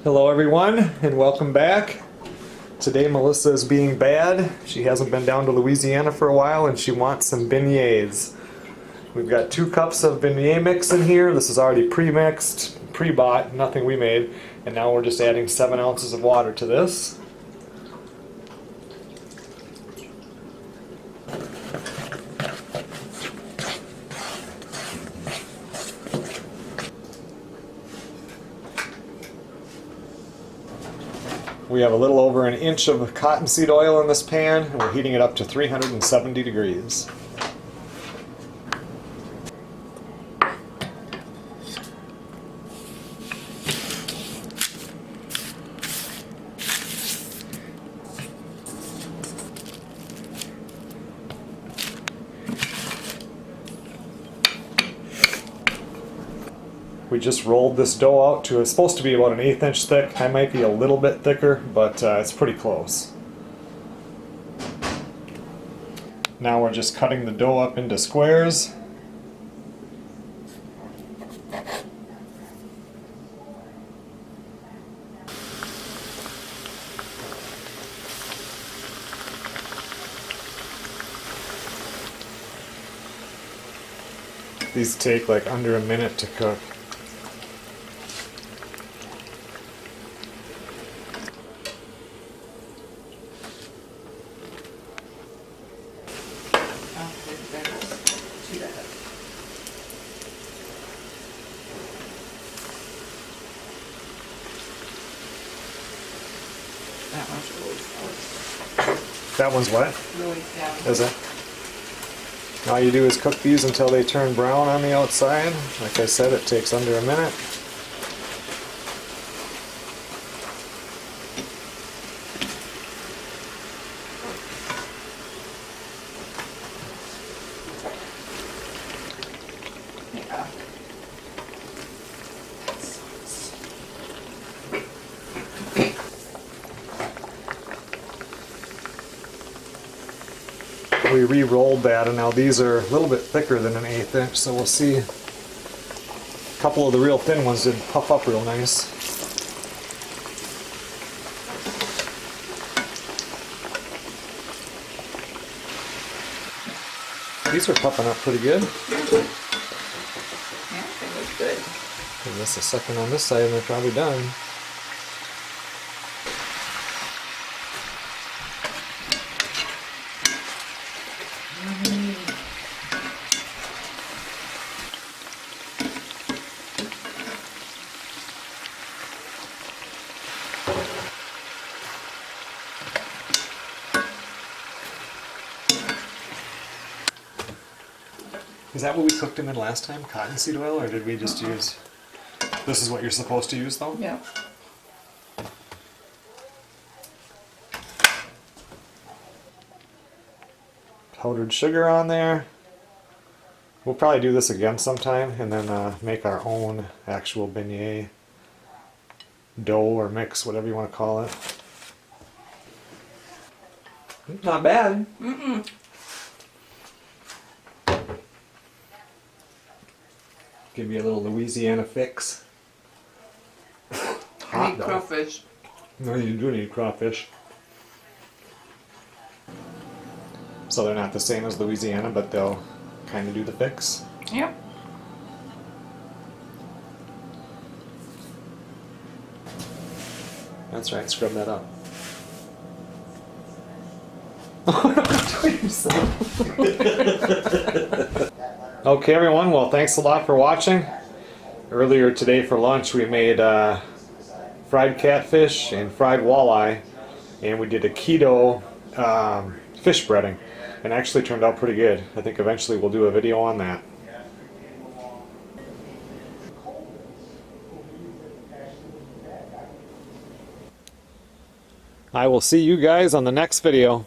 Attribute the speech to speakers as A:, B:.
A: Hello everyone and welcome back. Today Melissa is being bad. She hasn't been down to Louisiana for a while and she wants some beignets. We've got 2 cups of beignet mix in here. This is already pre-mixed, pre-bought, nothing we made. And now we're just adding 7 ounces of water to this. We have a little over an inch of cottonseed oil in this pan, and we're heating it up to 370 degrees. We just rolled this dough out to, it's supposed to be about an 1/8 inch thick. I might be a little bit thicker, but it's pretty close. Now we're just cutting the dough up into squares. These take like under a minute to cook. That one's what? Is it? All you do is cook these until they turn brown on the outside. Like I said, it takes under a minute. We re-rolled that, and now these are a little bit thicker than an 1/8 inch, so we'll see. A couple of the real thin ones didn't puff up real nice. These are puffing up pretty good.
B: Yeah, they look good.
A: Give this a second on this side and they're probably done. Is that what we cooked them in last time? Cottonseed oil, or did we just use... This is what you're supposed to use though?
B: Yeah.
A: Powdered sugar on there. We'll probably do this again sometime and then make our own actual beignet dough or mix, whatever you want to call it.
B: Not bad. Mm-mm.
A: Give you a little Louisiana fix.
B: I need crawfish.
A: No, you do need crawfish. So they're not the same as Louisiana, but they'll kind of do the fix.
B: Yep.
A: That's right, scrub that up. Okay everyone, well thanks a lot for watching. Earlier today for lunch we made fried catfish and fried walleye, and we did a keto fish breading, and actually turned out pretty good. I think eventually we'll do a video on that. I will see you guys on the next video.